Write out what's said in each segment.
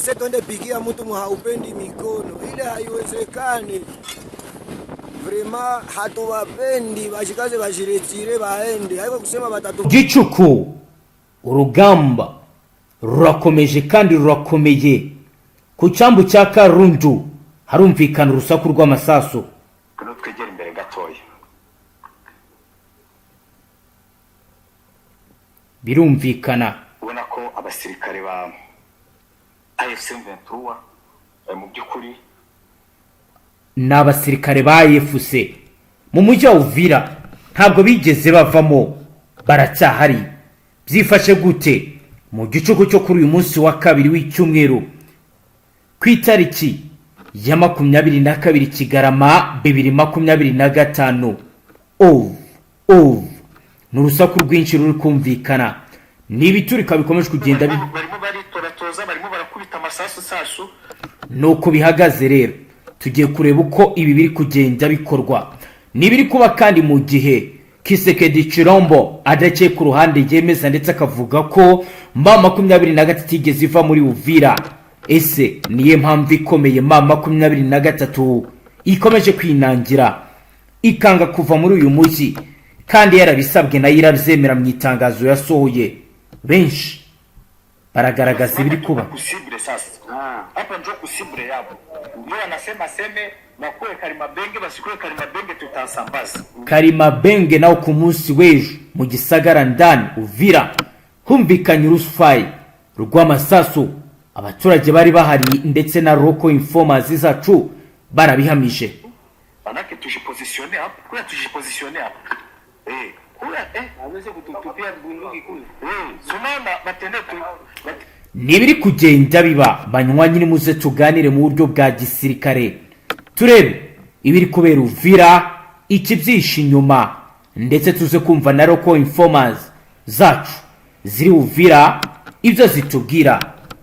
Sasa twende pigia mtu haupendi mikono. Ile haiwezekani. Vrema hatuwapendi bashikaze bashiretire baende. Haiko kusema batatu. Gicuku urugamba rurakomeje kandi rurakomeye. Ku cyambu cya Karundu harumvikana urusaku rw'amasasu. Kuno twegera imbere gatoya. Birumvikana ubona ko abasirikare ba AFC mu byukuri n'abasirikare ba AFC mu mujyi wa Uvira ntabwo bigeze bavamo, baracyahari. Byifashe gute mu gicuku cyo kuri uyu munsi wa kabiri w'icyumweru ku itariki ya 22 Kigarama 2025? N'urusaku rwinshi ruri kumvikana, n'ibiturika bikomeje kugenda barimo baritoratoza, barimo barakubita amasasu sasu. Nuko bihagaze rero tugiye kureba uko ibi biri kugenda bikorwa, nibiri kuba kandi mu gihe Kisekedi Chirombo adaciye ku ruhande yemeza ndetse akavuga ko M23 igeze iva muri Uvira. Ese niye mpamvu ikomeye M23 ikomeje kwinangira ikanga kuva muri uyu mujyi kandi yarabisabwe na yirabyemera mu itangazo yasohoye? Benshi baragaragaza ibiri kuba. Hapa ndio kusibre yabo. Ndio anasema seme nakwe Karimabenge basikwe Karimabenge tutasambaza. Karimabenge nawo ku munsi w'ejo mu gisagara ndani Uvira humvikanye urusfai rw'amasasu. Abaturage bari bahari ndetse na local informers zacu barabihamije. Banake tujipositione hapo, kwa tujipositione hapo. Aweze kututupia bunduki kule. Sunana batenetu. Nibiri kugenda biba banywanyi ni muze tuganire mu buryo bwa gisirikare. Turebe ibiri kubera Uvira ikibyisha inyuma, ndetse tuze kumva na local informers zacu ziri Uvira ibyo zitubwira.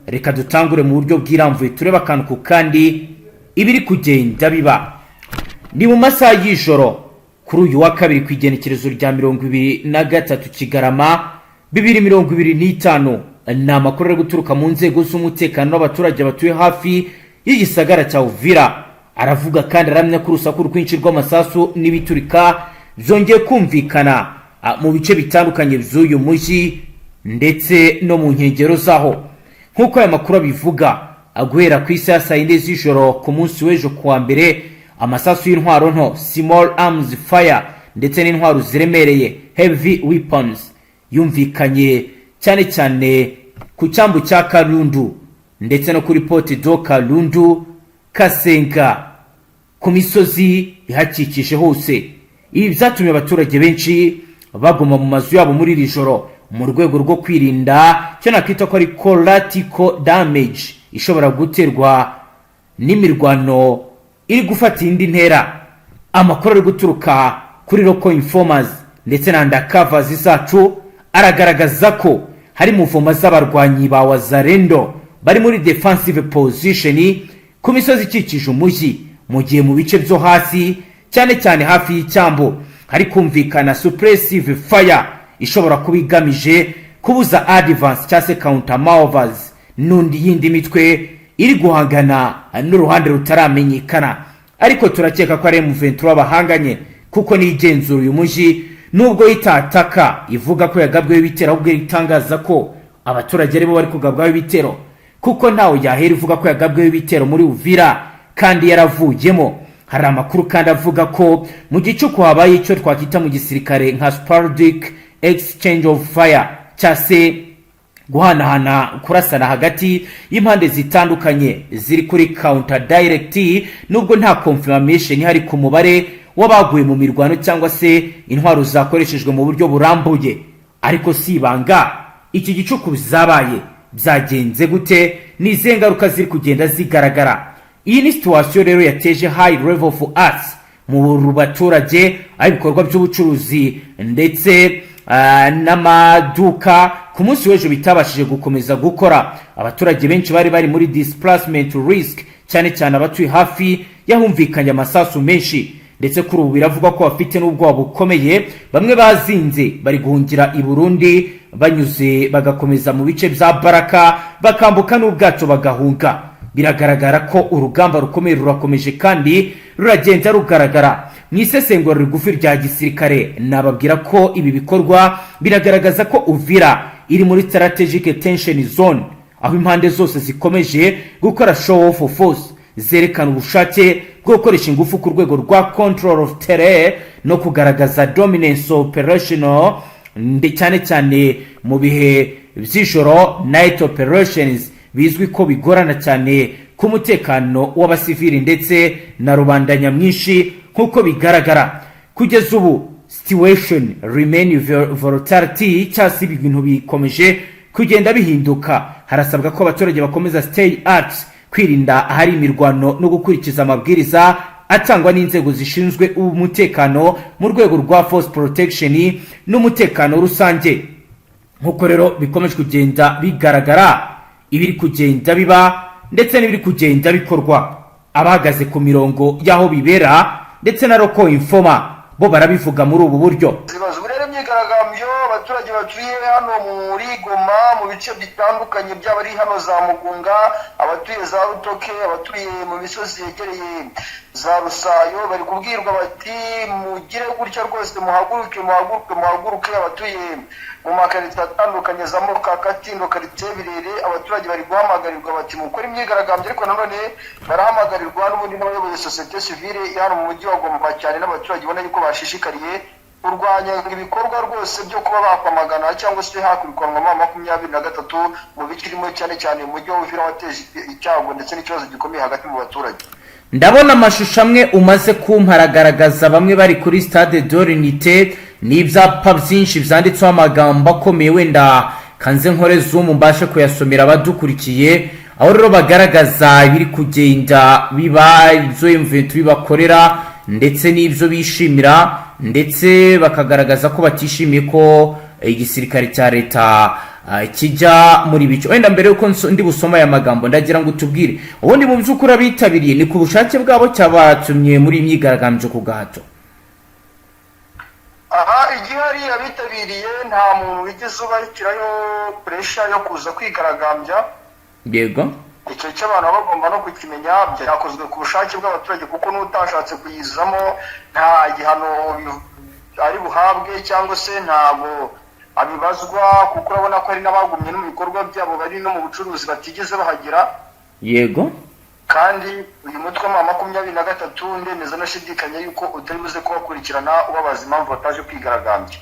Reka dutangure mu buryo bw'iramvuye tureba kantu kandi ibiri kugenda biba. Ni mu masaha y'ijoro kuri uyu wa kabiri ku igenekerezo rya 23 Kigarama 2025, ni amakuru ari guturuka mu nzego z'umutekano n'abaturage batuye hafi y'igisagara cya Uvira. Aravuga kandi aramya ko urusaku rwinshi rw'amasasu n'ibiturika byongeye kumvikana mu bice bitandukanye by'uyu mujyi ndetse no mu nkengero zaho. Nkuko aya makuru abivuga, aguhera ku isa ya 4 z'ijoro ku munsi w'ejo kuwa mbere, amasasu y'intwaro nto small arms fire ndetse n'intwaro ziremereye heavy weapons yumvikanye cyane cyane ku cyambu cya Karundu ndetse no kuri Pote do Karundu, Kasenga, ku misozi ihakikije hose. Ibi byatumye abaturage benshi baguma mu mazu yabo muri iri joro mu rwego rwo kwirinda cyo nakita ko ari collateral damage ishobora guterwa n'imirwano iri gufata indi ntera. Amakuru ari guturuka kuri local informers ndetse na undercovers zacu aragaragaza ko hari muvoma z'abarwanyi ba Wazalendo bari muri defensive position ku misozi ikikije umujyi, mu gihe mu bice byo hasi cyane cyane hafi y'icyambu hari kumvikana suppressive fire ishobora kubigamije kubuza advance cyase counter maneuvers n'undi yindi mitwe iri guhangana n'uruhande rutaramenyekana. Ariko turakeka ko ari M23 bahanganye kuko nigenzura uyu mujyi, nubwo itataka ivuga ko yagabwe ibitero, ahubwo itangaza ko abaturage aribo bari kugabwaho ibitero, kuko ntawe yahera ivuga ko yagabwe ibitero muri Uvira kandi yaravuyemo. Hari amakuru kandi avuga ko mu gicuku habaye icyo twakita mu gisirikare nka Fardc exchange of fire, cyase guhanahana kurasana hagati y'impande zitandukanye ziri kuri counter direct, nubwo nta confirmation hari ku mubare w'abaguye mu mirwano cyangwa se intwaro zakoreshejwe mu buryo burambuye. Ariko sibanga iki gicuku bizabaye byagenze gute, nize ngaruka ziri kugenda zigaragara. Iyi ni situation rero yateje high level of arts mu baturage, abikorwa by'ubucuruzi ndetse n'amaduka ku munsi w'ejo bitabashije gukomeza gukora. Abaturage benshi bari muri displacement risk, cyane cyane abatuye hafi yahumvikanye amasasu menshi, ndetse kuri ubu biravuga ko bafite n'ubwoba bukomeye. Bamwe bazinze bari guhungira i Burundi, banyuze bagakomeza mu bice bya Baraka bakambuka n'ubwato bagahunga. Biragaragara ko urugamba rukomeye rurakomeje kandi ruragenda rugaragara. Mu isesengura rigufi rya gisirikare nababwira ko ibi bikorwa biragaragaza ko Uvira iri muri strategic tension zone, aho impande zose zikomeje gukora show of force zerekana ubushake bwo gukoresha ingufu ku rwego rwa control of terrain no kugaragaza dominance operational, cyane cyane mu bihe by'ijoro night operations bizwi ko bigorana cyane ku mutekano w'abasivili ndetse na rubanda nyamwinshi. Nkuko bigaragara kugeza ubu situation remain volatility, cyasi ibintu bikomeje kugenda bihinduka. Harasabwa ko abaturage bakomeza stay at, kwirinda ahari imirwano no gukurikiza amabwiriza atangwa n'inzego zishinzwe umutekano mu rwego rwa force protection n'umutekano rusange. Nkuko rero bikomeje kugenda bigaragara, ibiri kugenda biba ndetse n'ibiri kugenda bikorwa, abahagaze ku mirongo y'aho bibera ndetse na roko informa bo barabivuga muri ubu buryo. Burere imyigaragambyo abaturage batuye hano muri Goma mu bice bitandukanye by'abari hano za Mugunga, abatuye za Rutoke, abatuye mu misozi yegereye za Rusayo, bari kubwirwa bati mugire gutya rwose, muhaguruke. Abatuye mu makarita atandukanye za Mukakati, Karitsiye Birere, abaturage bari guhamagarirwa bati mukora imyigaragambyo, ariko nanone barahamagarirwa n'ubundi n'abayobozi societe civile hano mu mujyi wa Goma cyane n'abaturage ubona yuko bashishikariye kurwanya ibikorwa rwose byo kuba bakwamagana cyangwa se hakurikiranwa 23 mu bikirimo cyane cyane mu mujyi wa Uvira wateje icyago ndetse n'ikibazo gikomeye hagati mu baturage. Ndabona amashusho amwe umaze kumparagaragaza, bamwe bari kuri stade de l'Unité n'ibyapa byinshi byanditseho amagambo akomeye, wenda kanze nkore zoom mbashe kuyasomera abadukurikiye, aho rero bagaragaza ibiri kugenda biba, ibyo M23 bibakorera ndetse n'ibyo bishimira, ndetse bakagaragaza ko batishimiye ko igisirikare cya leta kijya muri bico. Wenda mbere yuko ndi busoma aya magambo ndagira ngo tubwire ubundi mu by'ukuri abitabiriye ni ku bushake bwabo cyabatumye muri imyigaragambyo ku gahato. Igihari abitabiriye nta muntu wigeze ubashyirayo pressure yo kuza kwigaragambya. Yego, icyo cy'abantu bagomba no kukimenya, byakozwe ku bushake bw'abaturage kuko n'utashatse kuyizamo nta gihano ari buhabwe cyangwa se ntabwo abibazwa, kuko urabona ko ari n'abagumye no mu bikorwa byabo bari no mu bucuruzi batigeze bahagera. Yego, kandi uyu mutwe wa 23 ndemeza nashidikanya yuko utari buze kubakurikirana ubabaza impamvu bataje kwigaragambya.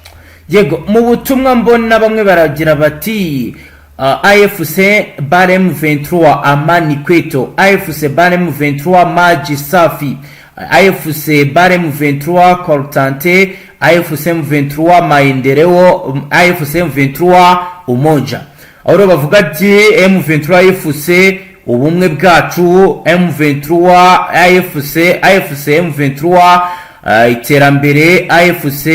Yego, mu butumwa mbona bamwe baragira bati AFC barem 23 amani kweto, AFC barem 23 maji safi, AFC barem 23 kortante, AFC 23 maendeleo, AFC 23 umoja. Aho bavuga ati M23 AFC ubumwe bwacu, M23 AFC M23 iterambere, AFC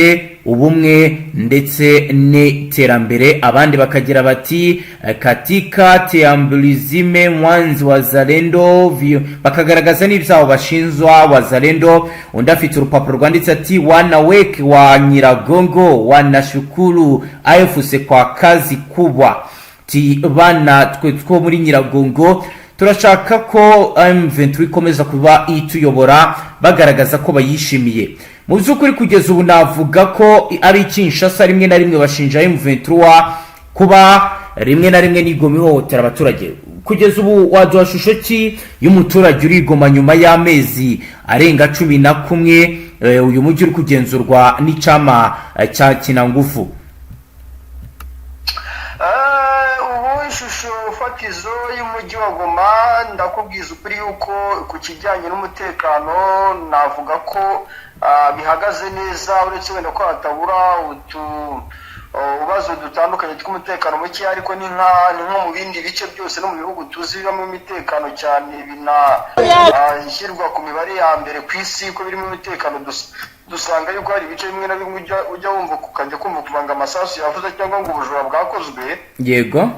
ubumwe ndetse n'iterambere. Abandi bakagira bati katika teambulizime mwanzi wa zalendo, bakagaragaza n'ibyaho bashinzwa wazalendo. Undi afite urupapuro rwanditse ati wanaweke wa Nyiragongo wanashukuru AFC kwa kazi kubwa, ti bana twe two muri Nyiragongo turashaka ko M23 ikomeza kuba ituyobora, bagaragaza ko bayishimiye. Mu by'ukuri kugeza ubu navuga ko ari Kinshasa rimwe na rimwe bashinja M23 kuba rimwe na rimwe n'igoma ihohotera abaturage. Kugeza ubu waduha shusho ki y'umuturage urigoma nyuma y'amezi arenga 11 uyu mujyi uri kugenzurwa n'icama cya kinangufu? Ishusho fatizo y'umujyi wa Goma ndakubwiza ukuri yuko ku kijyanye n'umutekano navuga ko bihagaze neza, uretse wenda ko hatabura ubazo dutandukanye tw'umutekano muke, ariko ni nko mu bindi bice byose no mu bihugu tuzi bibamo umutekano cyane, ishyirwa ku mibare ya mbere ku isi ko birimo umutekano. Dusanga yuko hari ibice bimwe na bimwe ujya wumva ukajya kumva kuvanga amasasu yavuze cyangwa ngo ubujura bwakozwe. Yego,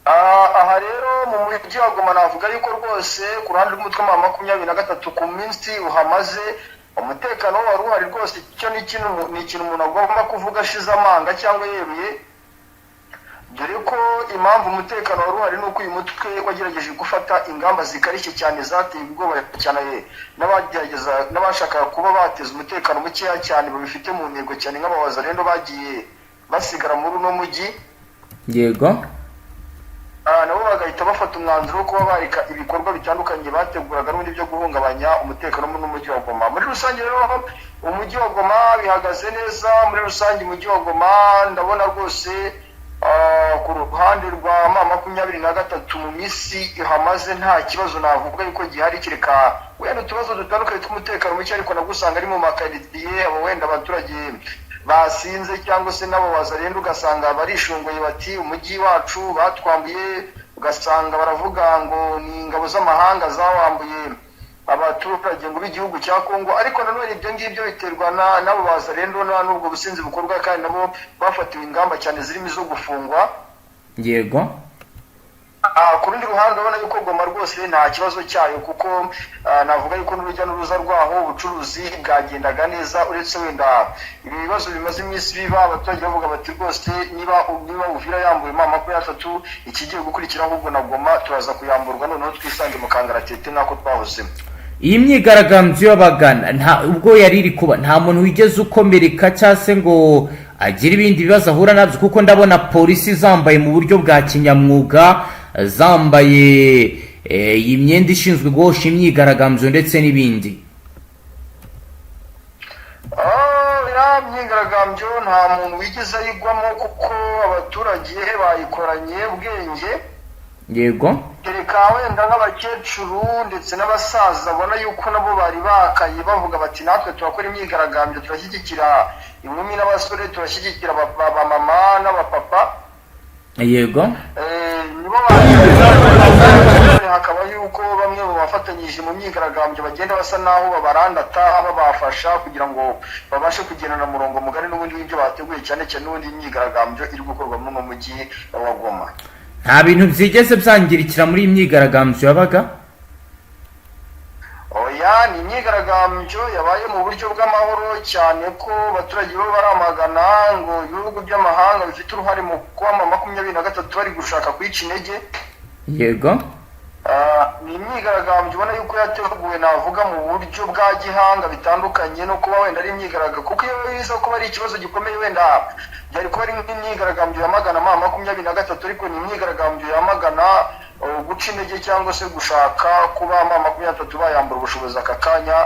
aha rero mu mujyi wa Goma navuga yuko rwose ku ruhande rw'umutwe wa 23 ku minsi uhamaze umutekano wari uhari rwose. Icyo ni ikintu umuntu agomba kuvuga ashize amanga cyangwa yeruye, dore ko impamvu umutekano wari uhari nuko uyu mutwe wagerageje gufata ingamba zikarishye cyane zateye ubwoba cyane n'abashaka kuba bateza umutekano mukeya cyane babifite mu ntego cyane nk'abawaza rero bagiye basigara muri uno mujyi. Yego. Nabo bagahita bafata umwanzuro wo kuba bareka ibikorwa bitandukanye bateguraga n'ubundi byo guhungabanya umutekano mu mujyi wa Goma. Muri rusange rero umujyi wa Goma bihagaze neza. Muri rusange umujyi wa Goma ndabona rwose ku ruhande rwa M23 mu minsi hamaze nta kibazo navuga yuko gihari kireka wenda utubazo dutandukanye tw'umutekano muke, ariko nagusanga ari mu makaritsiye abo wenda abaturage basinze cyangwa se nabo wazarenda ugasanga barishunguye bati umujyi wacu batwambuye, ugasanga baravuga ngo ni ingabo z'amahanga zawambuye abaturage ngo b'igihugu cya Kongo. Ariko nanone ibyo ngibyo biterwa nabo bazarenda n'ubwo businzi bukorwa kandi nabo bafatiwe ingamba cyane zirimo izo gufungwa. Yego. Ku rundi ruhande urabona yuko Goma rwose nta kibazo cyayo, kuko navuga yuko n'urujya n'uruza rwaho ubucuruzi bwagendaga neza, uretse wenda ibi bibazo bimaze iminsi biba abaturage bavuga bati rwose niba Uvira yambuye M23 ikigiye gukurikira ahubwo na Goma turaza kuyamburwa noneho twisange mu kangaratete nk'ako twahozemo. Iyi myigaragambyo y'abagana nta ubwo yari iri kuba nta muntu wigeze ukomereka cyase ngo agira ibindi bibazo ahura nabyo, kuko ndabona polisi zambaye mu buryo bwa kinyamwuga, zambaye imyenda ishinzwe guhosha imyigaragambyo ndetse n'ibindi. Imyigaragambyo nta muntu wigeze ayigwamo kuko abaturage bayikoranye ubwenge. Yego. Kereka wenda nk'abakecuru ndetse n'abasaza abona yuko nabo bari bakaye bavuga bati natwe turakora imyigaragambyo, turashyigikira inkumi n'abasore, turashyigikira abamama n'abapapa. Yego. Nibo hakaba yuko bamwe mu bafatanyije mu myigaragambyo bagenda basa naho babarandata babafasha kugira ngo babashe kugendana murongo mugari n'ubundi w'ibyo bateguye, cyane cyane n'ubundi imyigaragambyo iri gukorwa mu mujyi wa Goma. Nta bintu byigeze byangirikira muri iyi myigaragambyo yabaga? Oya, ni imyigaragambyo yabaye mu buryo bw'amahoro cyane ko abaturage bo baramagana ngo ibihugu by'amahanga bifite uruhare mu kuba M23 bari gushaka kwica intege. Yego. Ni imyigaragambyo ubona yuko yateguwe navuga mu buryo bwa gihanga bitandukanye no kuba wenda ari imyigaragambyo, kuko iyo biza kuba ari ikibazo gikomeye wenda byari kuba ari imyigaragambyo yamagana M23, ariko ni imyigaragambyo yamagana guca intege cyangwa se gushaka kuba M23 bayambura ubushobozi aka kanya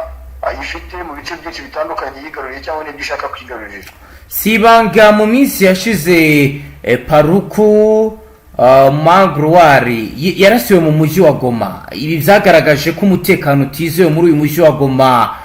ayifite mu bice byinshi bitandukanye yigaruriye cyangwa n'ibyo ishaka kwigarurira. Sibanga mu minsi yashize paruku Magruari yarasiwe mu mujyi wa Goma. Ibi byagaragaje ko umutekano utizewe muri uyu mujyi wa Goma,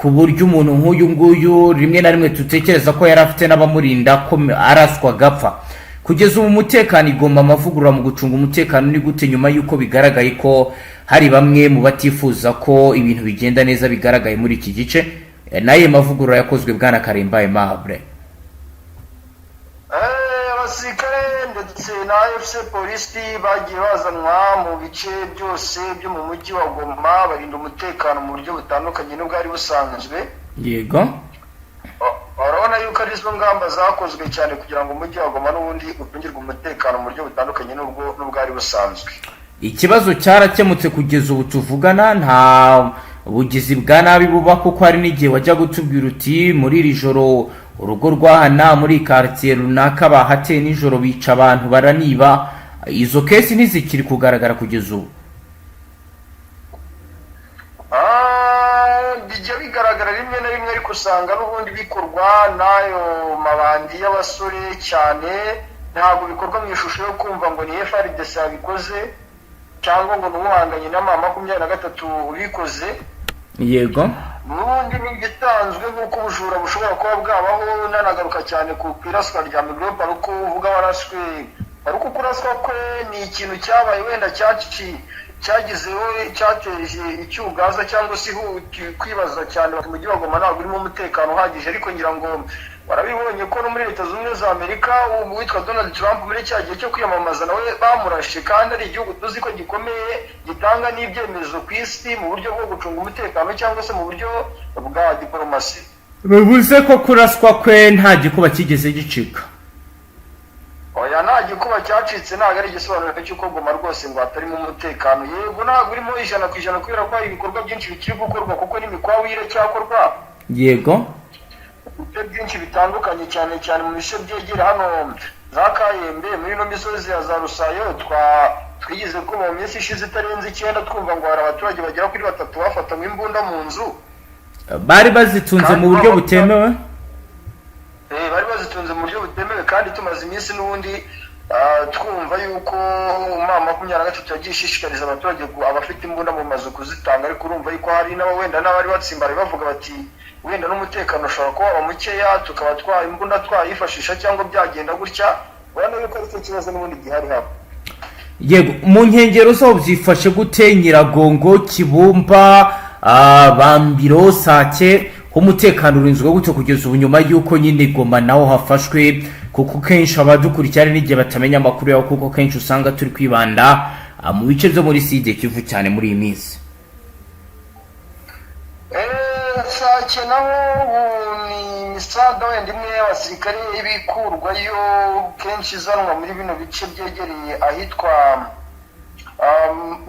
ku buryo umuntu nk'uyu nguyu rimwe na rimwe tutekereza ko yari afite n'abamurinda ko araswa gapfa. Kugeza ubu umutekano igomba amavugurura mu gucunga umutekano ni gute nyuma yuko bigaragaye ko hari bamwe mu batifuza ko ibintu bigenda neza bigaragaye muri iki gice? Naye mavugurura yakozwe bwana Karembaye Mabre. Abasirikare ndetse na FC polisi bagiye bazanwa mu bice byose byo mu mujyi wa Goma barinda umutekano mu buryo butandukanye n'ubwo ari busanzwe. Yego. Urabona yuko ari izo ngamba zakozwe cyane kugira ngo umujyi wa Goma n'ubundi ucungirwe umutekano mu buryo butandukanye n'ubwo ari busanzwe. Ikibazo cyarakemutse kugeza ubu tuvugana, nta bugizi bwa nabi buba, kuko hari n'igihe wajya gutubwira uti muri iri joro urugo rwahana muri quartier runaka bahateye nijoro bica abantu baraniba. Izo kesi ntizikiri kugaragara kugeza ubu? Bijya bigaragara rimwe na rimwe, ariko usanga n'ubundi bikorwa n'ayo mabandi y'abasore cyane, ntabwo bikorwa mu ishusho yo kumva ngo ni Fardc yabikoze cyangwa ngo n'umuhanganye na M23 ubikoze. Yego. N'ubundi ni gitanzwe nk'uko ubujura bushobora kuba bwabaho. Nanagaruka cyane ku iraswa rya Migro Paruko uvuga waraswe Paruko. Kuraswa kwe ni ikintu cyabaye wenda cyagizeho cyateje icyugaza cyangwa se kwibaza cyane mu mujyi wa Goma ntabwo urimo umutekano uhagije, ariko ngira ngo warabibonye ko no muri Leta Zunze Ubumwe za Amerika uwitwa Donald Trump muri cya gihe cyo kwiyamamaza nawe bamurashe, kandi ari igihugu tuzi ko gikomeye gitanga n'ibyemezo ku isi mu buryo bwo gucunga umutekano cyangwa se mu buryo bwa diplomasi. Bivuze ko kuraswa kwe nta gikuba kigeze gicika? Oya, nta gikuba cyacitse ntabwo ari igisobanuro cy'uko Goma rwose ngo hatarimo umutekano. Yego ntabwo urimo 100% kubera ko hari ibikorwa byinshi bikiri gukorwa kuko n'imikwawire cyakorwa. Yego byinshi bitandukanye cyane mu bice byegera hano za Kayembe muri no misozi ya za Rusayo twigize ko mu minsi ishize itarenze 9 twumva ngo hari abaturage bagera kuri 3 bafatanywe imbunda mu nzu bari bazitunze mu buryo butemewe. Bari bazitunze mu buryo butemewe kandi tumaze iminsi n'ubundi twumva yuko mama 23 yagiye ishishikariza abaturage abafite imbunda mu mazu kuzitanga, ariko urumva yuko hari n'abo wenda n'abari batsimbara bavuga bati wenda n'umutekano ushobora kuba mukeya tukaba imbunda twayifashisha cyangwa byagenda gutya. Urabona yuko ari cyo kibazo n'ubundi gihari habo. Yego mu nkengero zo byifashe gute Nyiragongo, Kibumba, Bambiro, Sake umutekano urinzwe gute kugeza ubu nyuma yuko nyine Goma naho hafashwe, kuko kenshi abadukurikirana n'igihe batamenya amakuru yaho kuko kenshi usanga turi kwibanda mu bice byo muri Sud Kivu cyane muri iyi minsi. Sake naho ni misada wenda imwe y'abasirikare ibikurwayo kenshi izanwa muri bino bice byegereye ahitwa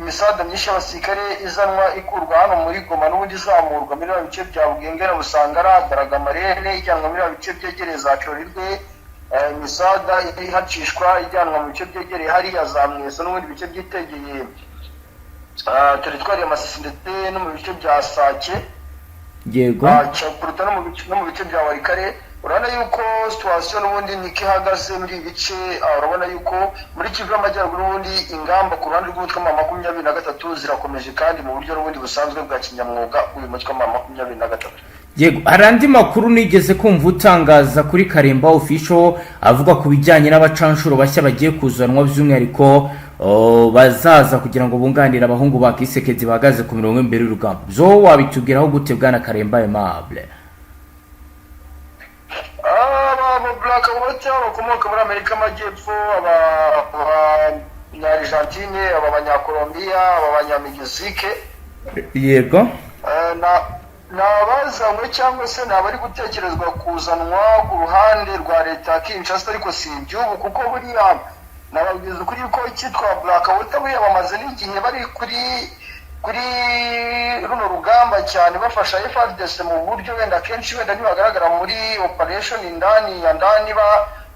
misada myinshi y'abasirikare izanwa ikurwa hano muri Goma n'ubundi izamurwa muri bice bya Bugengera, Busangara, Daragamarene ijyanwa muri bice byegereye za Cyorirwe. Misada ihacishwa ijyanwa mu bice byegereye hariya za Mweso n'ubundi bice byitegeye teritwari ya Masisi ndetse no mu bice bya Sake. Yego kuruta no mu bice bya Warikare. Urabona yuko situation n'ubundi nikihagaze muri bice. Urabona yuko muri Kivu y'Amajyaruguru n'ubundi ingamba ku ruhande rw'umutwe wa 23 zirakomeje kandi mu buryo n'ubundi busanzwe bwa kinyamwuga uyu mutwe wa 23. Yego hari andi makuru nigeze kumva utangaza kuri Karemba official avuga ku bijyanye n'abacanshuro bashya bagiye kuzanwa by'umwihariko bazaza kugira ngo bunganire abahungu ba Kisekedi bahagaze ku mirongo imbere y'urugamba. Zo wabitubwiraho gute bwana Karemba Aimable? Black Water bakomoka muri Amerika Amajyepfo, Argentine, Abanyakolombia, Abanyamegizike. Yego nabazanywe cyangwa se nabari gutekerezwa kuzanwa ku ruhande rwa leta Kinshasa, ariko si igihugu kuko buriya nababwiza ukuri ko icyitwa Black Water buriya bamaze n'igihe bari kuri runo rugamba cyane bafasha Fardc mu buryo wenda kenshi wenda ntibagaragara muri operation indani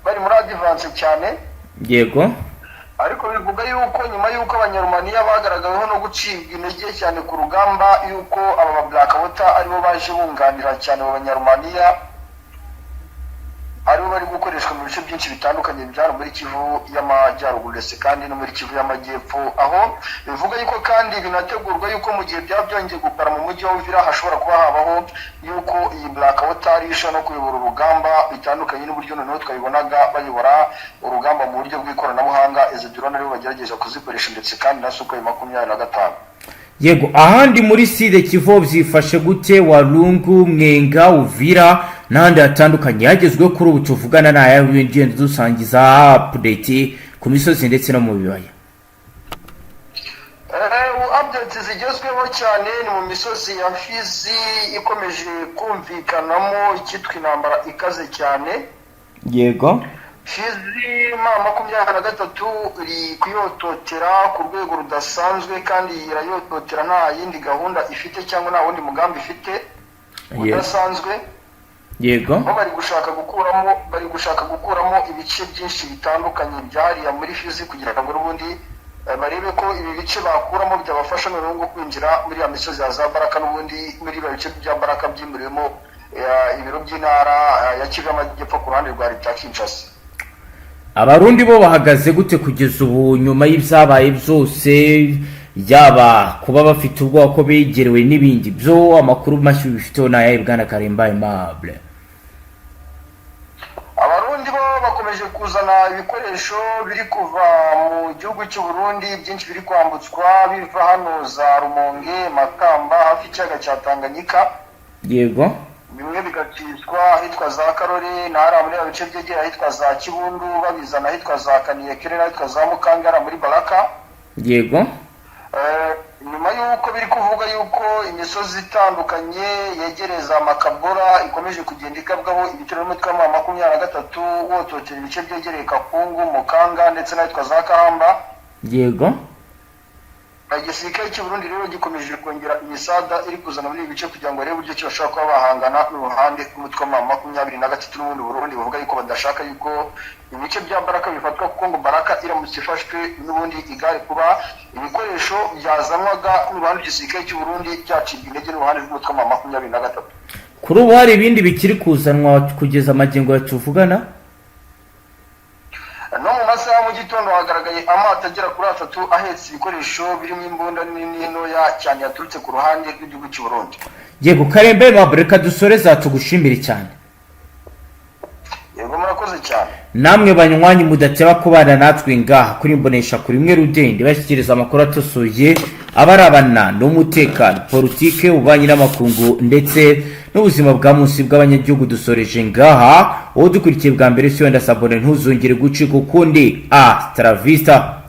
bari muri advance cyane. Yego ariko bivuga yuko nyuma yuko abanyarumaniya bagaragaweho no gucibwa intege cyane ku rugamba yuko aba Black Water aribo baje bunganira cyane abanyarumaniya, aribo bari gukoreshwa mu bice byinshi bitandukanye byari muri Kivu y'Amajyaruguru ndetse kandi no muri Kivu y'Amajyepfo, aho bivuga yuko kandi binategurwa yuko mu gihe byongeye gukora mu mujyi wa Uvira hashobora kuba habaho yuko iyi Black Water isha no kuyobora urugamba bitandukanye n'uburyo noneho twabibonaga bayobora urugamba mu buryo bw'ikoranabuhanga. Izi drone rero bagerageje kuzikoresha ndetse kandi na Sukhoi 25. Yego ahandi muri Sud Kivu byifashe gute Walungu, Mwenga, Uvira n'ahandi hatandukanye yagezwe kuri ubu tuvugana n'aya w'ingendo dusangiza update ku misozi ndetse no mu bibaya? Updates zigezweho cyane ni mu misozi ya Fizi ikomeje kumvikanamo icyitwa intambara ikaze cyane. Yego Fizi 23 iri kuyototera ku rwego rudasanzwe kandi irayototera nta yindi gahunda ifite cyangwa nta wundi mugambi ifite udasanzwe. Yego bari gushaka gukuramo ibice byinshi bitandukanye byariya muri Fizi kugira ngo ubundi barebe ko ibi bice bakuramo byabafasha no kwinjira muri ya misozi ya za Baraka n'ubundi muri bice bya Baraka byimuriwemo ibiro by'intara ya Kivu y'Amajyepfo ku ruhande rwa leta Kinshasa. Abarundi bo bahagaze gute kugeza ubu nyuma y'ibyabaye byose, yaba kuba bafite ubwoba ko begerewe n'ibindi byo amakuru mashyi bifiteho n'aya bwana Karemba Aimable? Abarundi bo bakomeje kuzana ibikoresho biri kuva mu gihugu cy'u Burundi, byinshi biri kwambutswa biva hano za Rumonge, Makamba hafi ikiyaga cya Tanganyika. Yego bimwe bigacishwa ahitwa za Karore n'ahari muri abice byegera ahitwa za Kibundu, babizana ahitwa za Kaniyekere n'ahitwa za Mukangara muri Baraka. Yego nyuma yuko biri kuvuga yuko imisozi itandukanye yegereza amakabora ikomeje kugenda igabwaho ibitero n'umutwe wa 23 wototera ibice byegereye Kakungu, Mukanga ndetse n'ahitwa za Kahamba. Yego. Igisirikare cy'u Burundi rero gikomeje kongera imisada iri kuzana muri ibice kugira ngo rebe uburyo cyashaka kuba bahangana n'uruhande rw'umutwe wa 23 n'ubundi Burundi bavuga yuko badashaka yuko ibice bya Baraka bifatwa kuko ngo Baraka iramutse ifashwe n'ubundi igare kuba ibikoresho byazanwaga n'uruhande rw'igisirikare cy'u Burundi cyacibwa intege n'uruhande rw'umutwe wa 23. Kuri ubu hari ibindi bikiri kuzanwa kugeza amagingo yatuvugana? No mu masaha mu gitondo hagaragaye amato agera kuri 3 ahetse ibikoresho birimo imbunda nini ntoya cyane yaturutse ku ruhande rw'igihugu cy'u Burundi. Yego Karembe Mabreka dusoreza tugushimire cyane. Yego murakoze cyane. Namwe banywanyi mudateba kubana natwe ngaha kuri imbonesha kuri imwe rudende bashyikiriza amakuru atosoye abarabana n'umutekano, politike, ububanyi n'amakungu ndetse n'ubuzima bwa munsi bw'abanyagihugu dusoreje ngaha. Uwo dukurikiye bwa mbere si wenda sabone ntuzongere gucika ukundi. Hasta la vista.